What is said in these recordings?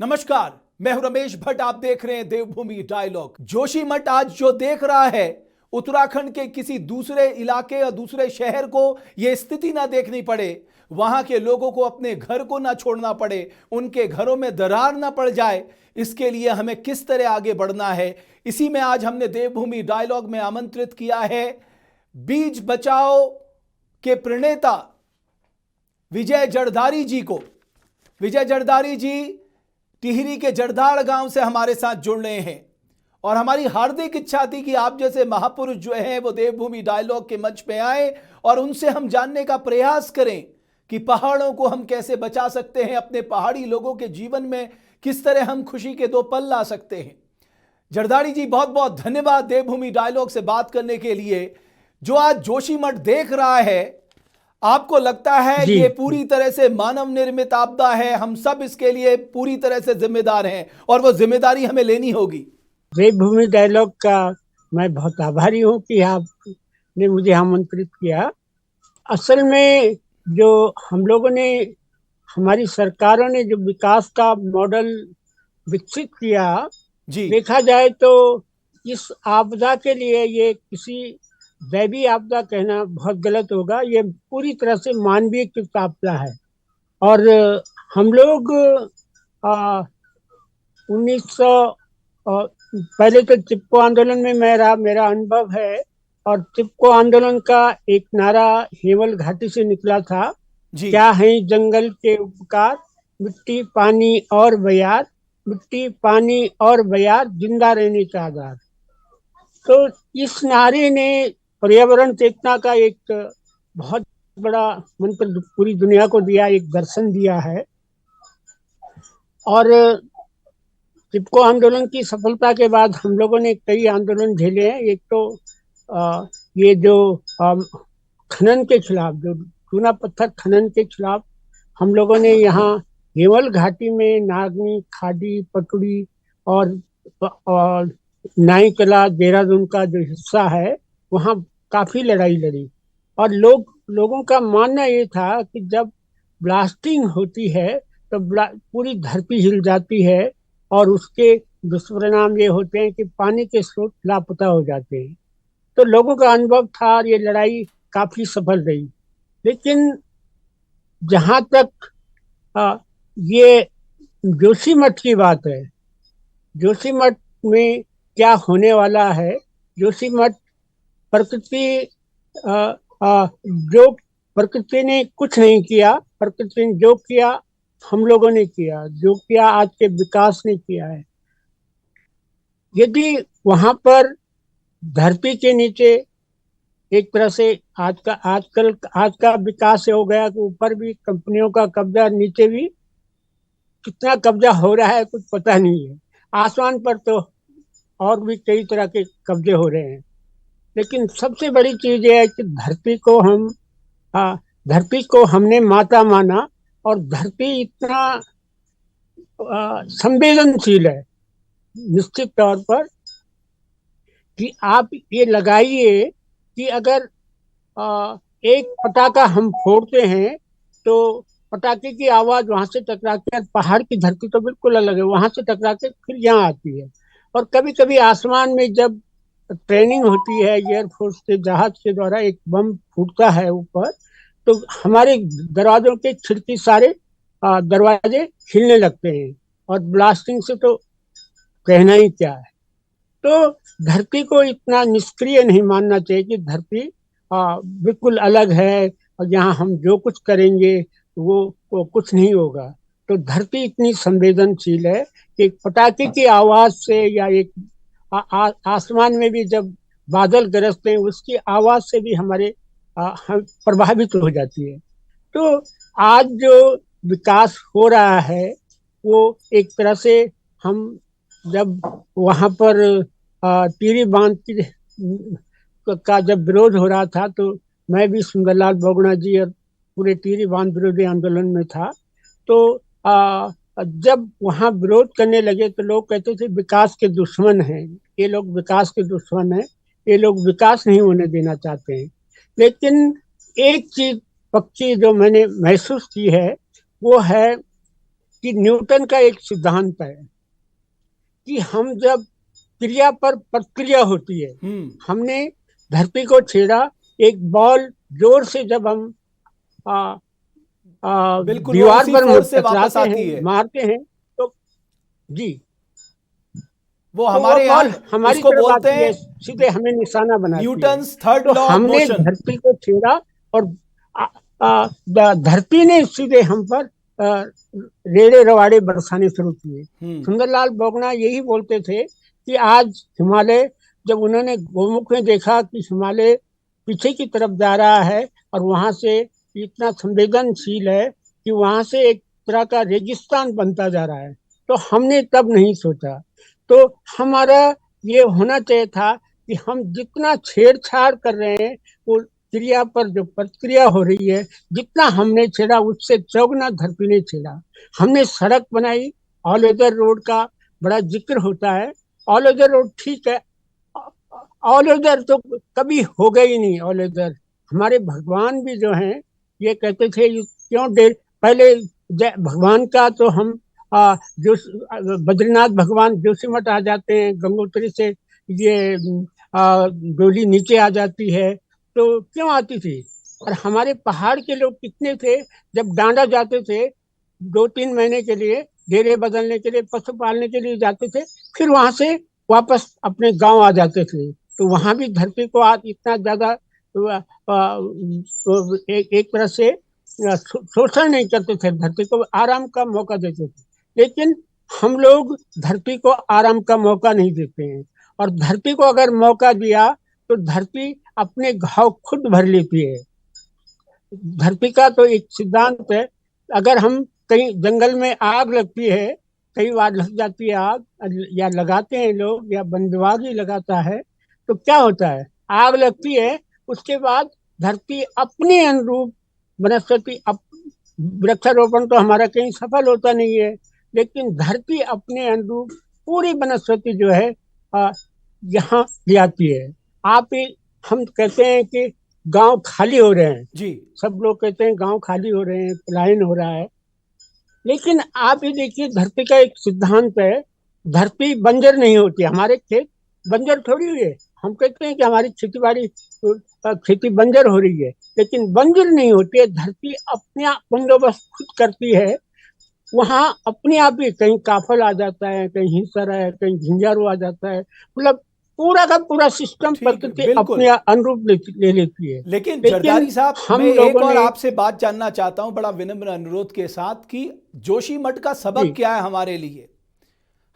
नमस्कार, मैं हूं रमेश भट्ट। आप देख रहे हैं देवभूमि डायलॉग। जोशीमठ आज जो देख रहा है, उत्तराखंड के किसी दूसरे इलाके या दूसरे शहर को यह स्थिति ना देखनी पड़े, वहां के लोगों को अपने घर को ना छोड़ना पड़े, उनके घरों में दरार ना पड़ जाए, इसके लिए हमें किस तरह आगे बढ़ना है, इसी में आज हमने देवभूमि डायलॉग में आमंत्रित किया है बीज बचाओ के प्रणेता विजय जरदारी जी को। विजय जरदारी जी टिहरी के जरदाड़ गांव से हमारे साथ जुड़ रहे हैं और हमारी हार्दिक इच्छा थी कि आप जैसे महापुरुष जो हैं वो देवभूमि डायलॉग के मंच पे आए और उनसे हम जानने का प्रयास करें कि पहाड़ों को हम कैसे बचा सकते हैं, अपने पहाड़ी लोगों के जीवन में किस तरह हम खुशी के दो पल ला सकते हैं। जरदारी जी, बहुत बहुत धन्यवाद देवभूमि डायलॉग से बात करने के लिए। जो आज जोशीमठ देख रहा है, आपको लगता है ये पूरी तरह से मानव निर्मित आपदा है, हम सब इसके लिए पूरी तरह से जिम्मेदार हैं और वो जिम्मेदारी हमें लेनी होगी? देवभूमि डायलॉग का मैं बहुत आभारी हूँ कि आपने मुझे आमंत्रित किया। असल में जो हम लोगों ने, हमारी सरकारों ने जो विकास का मॉडल विकसित किया, देखा जाए तो इस आपदा के लिए ये किसी दैवी आपदा कहना बहुत गलत होगा। ये पूरी तरह से मानवीय आपदा है। और हम लोग 1900 पहले तो चिपको आंदोलन में मेरा अनुभव है, और चिपको आंदोलन का एक नारा हेमल घाटी से निकला था, क्या है जंगल के उपकार, मिट्टी पानी और बयार, मिट्टी पानी और बयार, जिंदा रहने का आधार। तो इस नारे ने पर्यावरण चेतना का एक बहुत बड़ा मंत्र पूरी दुनिया को दिया, एक दर्शन दिया है। और चिपको आंदोलन की सफलता के बाद हम लोगों ने कई आंदोलन झेले हैं। एक तो ये जो खनन के खिलाफ, जो चूना पत्थर खनन के खिलाफ हम लोगों ने यहाँ हेमल घाटी में नागनी, खाड़ी, पटुड़ी और नाईकला, देहरादून का जो हिस्सा है, वहाँ काफी लड़ाई लड़ी। और लोगों का मानना ये था कि जब ब्लास्टिंग होती है तो पूरी धरती हिल जाती है और उसके दुष्परिणाम ये होते हैं कि पानी के स्रोत लापता हो जाते हैं। तो लोगों का अनुभव था और ये लड़ाई काफी सफल रही। लेकिन जहां तक ये जोशीमठ की बात है, जोशीमठ में क्या होने वाला है, जोशीमठ प्रकृति जो प्रकृति ने कुछ नहीं किया, प्रकृति ने जो किया हम लोगों ने किया, जो किया आज के विकास ने किया है। यदि वहां पर धरती के नीचे एक तरह से आज का विकास हो गया कि ऊपर भी कंपनियों का कब्जा, नीचे भी कितना कब्जा हो रहा है कुछ पता नहीं है। आसमान पर तो और भी कई तरह के कब्जे हो रहे हैं। लेकिन सबसे बड़ी चीज यह है कि धरती को हमने माता माना, और धरती इतना संवेदनशील है निश्चित तौर पर कि आप ये लगाइए कि अगर एक पटाखा हम फोड़ते हैं तो पटाखे की आवाज वहां से टकरा के, पहाड़ की धरती तो बिल्कुल अलग है, वहां से टकरा के फिर यहाँ आती है। और कभी कभी आसमान में जब ट्रेनिंग होती है एयरफोर्स के जहाज के द्वारा, एक बम फूटता है ऊपर, तो हमारे दरवाजों के खिड़की सारे दरवाजे हिलने लगते हैं। और ब्लास्टिंग से तो कहना ही क्या है। तो धरती को इतना निष्क्रिय नहीं मानना चाहिए कि धरती बिल्कुल अलग है और यहाँ हम जो कुछ करेंगे वो कुछ नहीं होगा। तो धरती इतनी संवेदनशील है कि पटाखे की आवाज से, या एक आसमान में भी जब बादल गरजते हैं उसकी आवाज से भी हमारे हम प्रभावित हो जाती है। तो आज जो विकास हो रहा है वो एक तरह से, हम जब वहां पर टिहरी बांध का जब विरोध हो रहा था तो मैं भी सुंदरलाल बहुगुणा जी और पूरे टिहरी बांध विरोधी आंदोलन में था। तो जब वहां विरोध करने लगे तो लोग कहते थे विकास के दुश्मन हैं ये लोग, विकास के दुश्मन हैं ये लोग, विकास नहीं होने देना चाहते हैं। लेकिन एक चीज पक्की जो मैंने महसूस की है वो है कि न्यूटन का एक सिद्धांत है कि हम जब क्रिया पर प्रतिक्रिया होती है, हमने धरती को छेड़ा, एक बॉल जोर से जब हम आ, बिल्कुल, वो दीवार उसी पर फोर्स से वापस टकराते आती हैं, है। मारते हैं, तो जी, वो तो वो हमारे बॉल यहाँ हमारी उसको तरफ बोलते आती है, हैं सीधे हमें निशाना बनाती है। न्यूटन्स थर्ड तो लॉ ऑफ हमने मोशन। धरती को छेड़ा और धरती ने सीधे हम पर रेड़े रवाड़े बरसाने शुरू किए। सुंदरलाल बोगना यही बोलते थे कि आज हिमालय, जब उन्होंने गोमुख में देखा कि हिमालय पीछे की तरफ जा रहा है और वहां से इतना संवेदनशील है कि वहां से एक तरह का रेगिस्तान बनता जा रहा है, तो हमने तब नहीं सोचा। तो हमारा ये होना चाहिए था कि हम जितना छेड़छाड़ कर रहे हैं, वो क्रिया पर जो प्रतिक्रिया हो रही है, जितना हमने छेड़ा उससे चौगुना धरती ने छेड़ा। हमने सड़क बनाई, ऑल वेदर रोड का बड़ा जिक्र होता है। ऑल वेदर रोड ठीक है, ऑल वेदर तो कभी हो गई ही नहीं। ऑल वेदर हमारे भगवान भी जो हैं, ये कहते थे क्यों देर पहले भगवान का तो हम जो बद्रीनाथ भगवान जोशीमठ आ जाते हैं, गंगोत्री से ये डोली नीचे आ जाती है, तो क्यों आती थी? और हमारे पहाड़ के लोग कितने थे, जब डांडा जाते थे 2-3 महीने के लिए, डेरे बदलने के लिए, पशु पालने के लिए जाते थे, फिर वहां से वापस अपने गांव आ जाते थे। तो वहां भी धरती को आज इतना ज्यादा एक तरह से शोषण नहीं करते थे, धरती को आराम का मौका देते थे। लेकिन हम लोग धरती को आराम का मौका नहीं देते हैं, और धरती को अगर मौका दिया तो धरती अपने घाव खुद भर लेती है। धरती का तो एक सिद्धांत है, अगर हम कहीं जंगल में आग लगती है, कई बार लग जाती है आग, या लगाते हैं लोग, या वन विभाग ही लगाता है, तो क्या होता है? आग लगती है, उसके बाद धरती अपने अनुरूप वनस्पति, वृक्षारोपण तो हमारा कहीं सफल होता नहीं है, लेकिन धरती अपने अनुरूप पूरी वनस्पति जो है यहाँ ले आती है। आप हम कहते हैं कि गांव खाली हो रहे हैं जी, सब लोग कहते हैं गांव खाली हो रहे हैं, पलायन हो रहा है, लेकिन आप ये देखिए धरती का एक सिद्धांत है, धरती बंजर नहीं होती। हमारे खेत बंजर थोड़ी हुई है, हम कहते हैं कि हमारी खेती बाड़ी खेती बंजर हो रही है, लेकिन बंजर नहीं होती है। धरती अपने आप बंदोबस्त खुद करती है, वहां अपने आप ही कहीं काफल आ जाता है, कहीं हिंसर है, कहीं झिंझारू आ जाता है, मतलब पूरा का पूरा सिस्टम ठीक है, प्रकृति बिल्कुल। अपने अनुरूप ले लेती है। लेकिन लेकिन जरदारी साहब, मैं हम एक लोगों और ने आपसे बात जानना चाहता हूं, बड़ा विनम्र अनुरोध के साथ, कि जोशीमठ का सबक जी, क्या है हमारे लिए?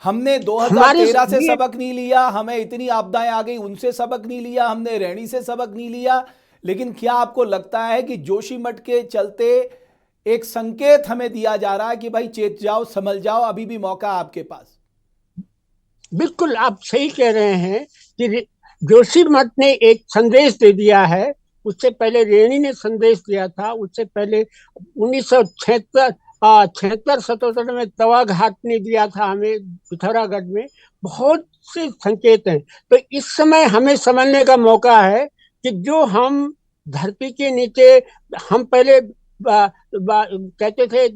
हमने हमारे 2013 से लिए सबक नहीं लिया, हमें इतनी आपदाएं आ गई उनसे सबक नहीं लिया, हमने रैनी से सबक नहीं लिया, लेकिन क्या आपको लगता है कि जोशीमठ के चलते एक संकेत हमें दिया जा रहा है कि भाई चेत जाओ, संभल जाओ, अभी भी मौका है आपके पास? बिल्कुल आप सही कह रहे हैं कि जोशीमठ ने एक संदेश दे दिया है। उससे पहले रेणी ने संदेश दिया था, उससे पहले 1976 76-77 में तवा घाट ने दिया था हमें, पिथौरागढ़ में। बहुत से संकेत हैं, तो इस समय हमें समझने का मौका है कि जो हम धरती के नीचे, हम पहले कहते थे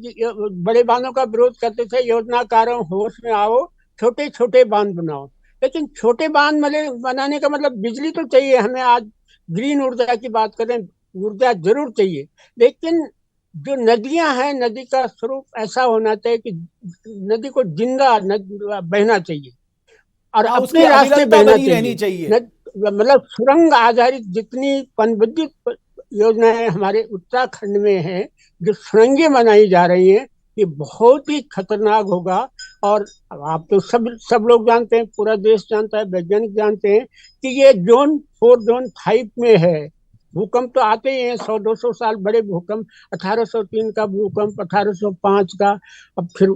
बड़े बांधों का विरोध करते थे, योजनाकारों होश में आओ, छोटे छोटे बांध बनाओ। लेकिन छोटे बांध बनाने का मतलब बिजली तो चाहिए हमें। आज ग्रीन ऊर्जा की बात करें, ऊर्जा जरूर चाहिए, लेकिन जो नदियां हैं, नदी का स्वरूप ऐसा होना चाहिए कि नदी को जिंदा बहना चाहिए और हाँ, उसकी अपने रास्ते अविरलता बहना बनी रहनी चाहिए। चाहिए। मतलब सुरंग आधारित जितनी पनविद्युत योजनाएं हमारे उत्तराखंड में हैं, जो सुरंगें बनाई जा रही हैं, ये बहुत ही खतरनाक होगा। और आप तो सब लोग जानते हैं, पूरा देश जानता है, वैज्ञानिक जानते हैं कि ये जोन 4 जोन 5 में है। भूकंप तो आते ही हैं 100-200 साल, बड़े भूकंप, 1803 का भूकंप, 1805 का, अब फिर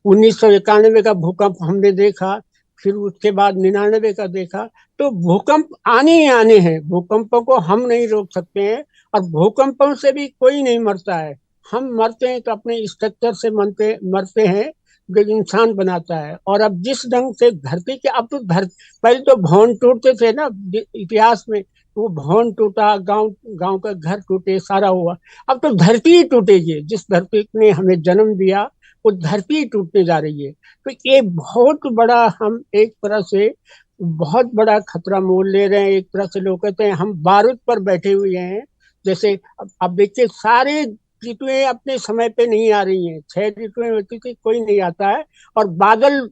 1991 का भूकंप हमने देखा, फिर उसके बाद 99 का देखा। तो भूकंप आने ही आने हैं, भूकंपों को हम नहीं रोक सकते हैं, और भूकंपों से भी कोई नहीं मरता है। हम मरते हैं तो अपने स्ट्रक्चर से मरते हैं जो इंसान बनाता है। और अब जिस ढंग से धरती के, अब तो पहले तो भवन टूटते थे ना इतिहास में, वो भवन टूटा, गांव गांव का घर टूटे, सारा हुआ। अब तो धरती ही टूटेगी, जिस धरती ने हमें जन्म दिया वो धरती टूटने जा रही है। तो ये बहुत बड़ा, हम एक तरह से बहुत बड़ा खतरा मोल ले रहे हैं। एक तरह से लोग कहते हैं हम बारूद पर बैठे हुए हैं। जैसे अब देखिए, सारे ऋतुएं अपने समय पे नहीं आ रही हैं। 6 ऋतुएं होती थी, कोई नहीं आता है। और बादल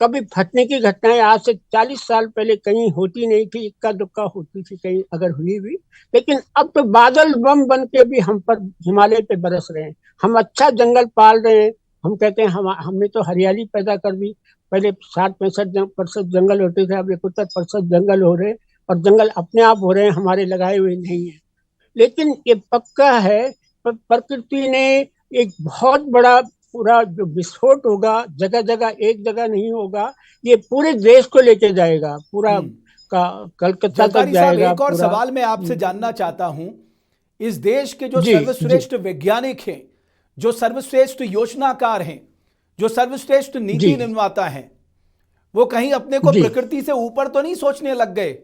कभी फटने की घटनाएं आज से 40 साल पहले कहीं होती नहीं थी, इक्का दुक्का होती थी कहीं अगर हुई भी। लेकिन अब तो बादल बम बन के भी हम पर हिमालय पे बरस रहे हैं। हम अच्छा जंगल पाल रहे हैं। हम कहते हैं हमने तो हरियाली पैदा कर दी। पहले 60-65% जंगल होते थे, अब 71% जंगल हो रहे हैं। और जंगल अपने आप हो रहे हैं, हमारे लगाए हुए नहीं है। लेकिन ये पक्का है, प्रकृति ने एक बहुत बड़ा पूरा जो विस्फोट होगा, जगह जगह, एक जगह नहीं होगा, ये पूरे देश को लेके जाएगा, पूरा हम्म। का कलकत्ता तक जरदारी साहब, जाएगा एक और पूरा। सवाल मैं आपसे जानना चाहता हूं। इस देश के जो जी जी सर्वश्रेष्ठ वैज्ञानिक हैं, जो सर्वश्रेष्ठ योजनाकार हैं, जो सर्वश्रेष्ठ जी नीति निर्माता हैं, वो कहीं अपने को जी। प्रकृति से ऊपर तो नहीं सोचने लग गए?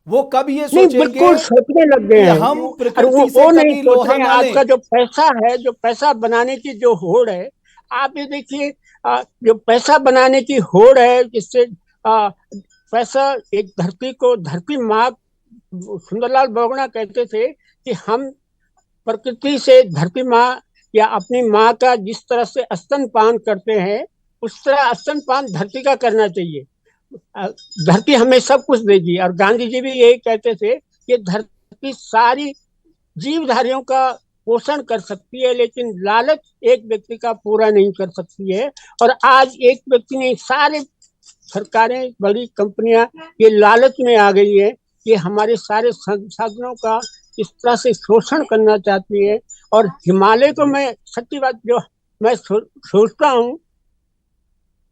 वो कब ये नहीं, सोचेंगे बिल्कुल सोचने लग गए कि हैं हम और प्रकृति से वो नहीं कभी सोच लोहा रहे हैं। ना आज लें? का जो पैसा है, जो पैसा बनाने की जो होड़ है, आप ये देखिए, जो पैसा बनाने की होड़ है, जिससे पैसा एक धरती को, धरती माँ, सुंदरलाल बहुगुणा कहते थे कि हम प्रकृति से धरती माँ या अपनी माँ का जिस तरह से स्तनपान करते हैं, उस तरह स्तनपान धरती का करना चाहिए। धरती हमें सब कुछ देगी। और गांधी जी भी यही कहते थे कि धरती सारी जीवधारियों का पोषण कर सकती है, लेकिन लालच एक व्यक्ति का पूरा नहीं कर सकती है। और आज एक व्यक्ति नहीं, सारे सरकारें, बड़ी कंपनियां ये लालच में आ गई है कि हमारे सारे संसाधनों का इस तरह से शोषण करना चाहती है। और हिमालय को, मैं सच्ची बात जो मैं सोचता हूँ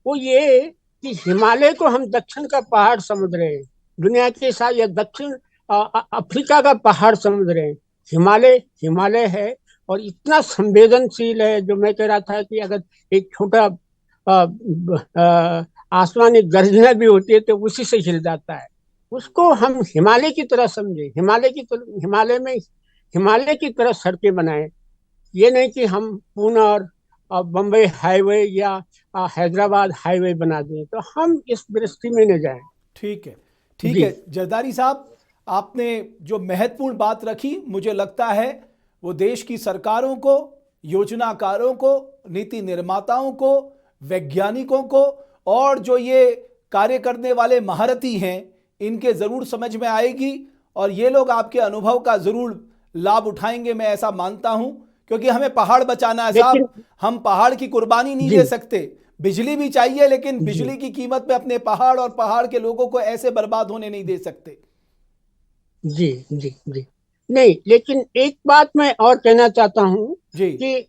वो ये कि हिमालय को हम दक्षिण का पहाड़ समझ रहे हैं, दुनिया के साथ, या दक्षिण अफ्रीका का पहाड़ समझ रहे हैं। हिमालय हिमालय है और इतना संवेदनशील है। जो मैं कह रहा था कि अगर एक छोटा आसमानी गर्जना भी होती है तो उसी से हिल जाता है। उसको हम हिमालय की तरह समझे, हिमालय में हिमालय की तरह सड़कें बनाए। ये नहीं कि हम पूना और बम्बई हाईवे या हैदराबाद हाईवे बना दें। तो हम इस दृष्टि में न जाएं। ठीक है, ठीक जी है जरदारी साहब, आपने जो महत्वपूर्ण बात रखी, मुझे लगता है वो देश की सरकारों को, योजनाकारों को, नीति निर्माताओं को, वैज्ञानिकों को और जो ये कार्य करने वाले महारथी हैं, इनके ज़रूर समझ में आएगी और ये लोग आपके अनुभव का ज़रूर लाभ उठाएंगे, मैं ऐसा मानता हूं। क्योंकि हमें पहाड़ बचाना है लेकिन साहब, हम पहाड़ की कुर्बानी नहीं जी दे सकते। बिजली भी चाहिए, लेकिन जी बिजली की कीमत पे अपने पहाड़ और पहाड़ के लोगों को ऐसे बर्बाद होने नहीं दे सकते। जी जी जी। नहीं, लेकिन एक बात मैं और कहना चाहता हूँ जी कि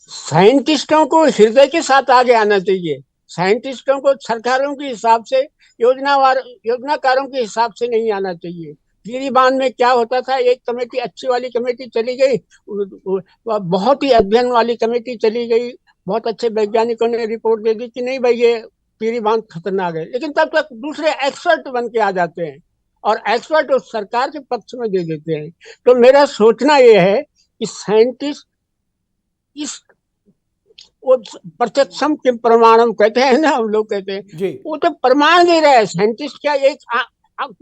साइंटिस्टों को हृदय के साथ आगे आना चाहिए। साइंटिस्टों को सरकारों के हिसाब से, योजनाकारों के हिसाब से नहीं आना चाहिए। गिरिबांध में क्या होता था, एक कमेटी, अच्छी वाली कमेटी चली गई, बहुत ही अध्ययन वाली कमेटी चली गई, बहुत अच्छे वैज्ञानिकों ने रिपोर्ट दे दी कि नहीं भाई ये गिरी बांध खतरनाक है। लेकिन तब तक दूसरे एक्सपर्ट बन के आ जाते हैं और एक्सपर्ट उस सरकार के पक्ष में दे देते हैं। तो मेरा सोचना यह है कि साइंटिस्ट इस, वो प्रत्यक्षम के प्रमाणम कहते हैं ना, हम लोग कहते हैं, जी वो तो प्रमाण दे रहा है। साइंटिस्ट क्या, एक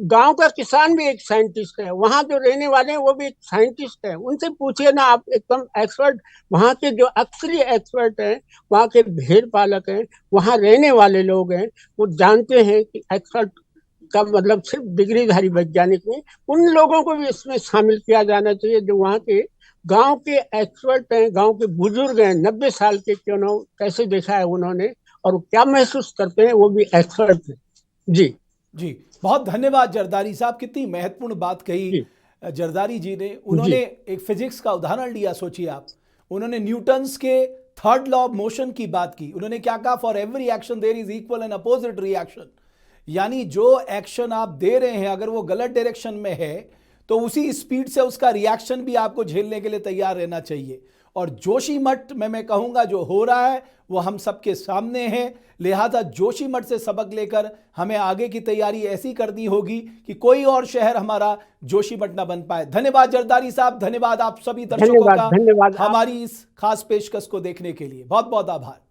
गांव का किसान भी एक साइंटिस्ट है, वहां जो रहने वाले हैं वो भी एक साइंटिस्ट है। उनसे पूछिए ना आप, एकदम एक्सपर्ट, वहां के जो असली एक्सपर्ट हैं, वहां के भेड़ पालक हैं, वहां रहने वाले लोग हैं, वो जानते हैं कि एक्सपर्ट का मतलब सिर्फ डिग्रीधारी वैज्ञानिक नहीं। उन लोगों को भी इसमें शामिल किया जाना चाहिए जो वहाँ के गांव के एक्सपर्ट हैं, गांव के बुजुर्ग हैं, 90 साल के क्यों ना, कैसे देखा है उन्होंने और वो क्या महसूस करते हैं, वो भी एक्सपर्ट हैं। जी जी, बहुत धन्यवाद जरदारी साहब, कितनी महत्वपूर्ण बात कही जी जरदारी जी ने। जी उन्होंने एक फिजिक्स का उदाहरण लिया, सोचिए आप, उन्होंने न्यूटन्स के थर्ड लॉ ऑफ मोशन की बात की। उन्होंने क्या कहा, for every action there is equal and opposite reaction. यानी जो एक्शन आप दे रहे हैं, अगर वो गलत डायरेक्शन में है तो उसी स्पीड से उसका रिएक्शन भी आपको झेलने के लिए तैयार रहना चाहिए। और जोशीमठ में मैं कहूंगा जो हो रहा है वो हम सबके सामने है। लिहाजा जोशीमठ से सबक लेकर हमें आगे की तैयारी ऐसी करनी होगी कि कोई और शहर हमारा जोशीमठ ना बन पाए। धन्यवाद जरदारी साहब, धन्यवाद आप सभी दर्शकों का धन्यवाद। हमारी इस खास पेशकश को देखने के लिए। बहुत बहुत आभार।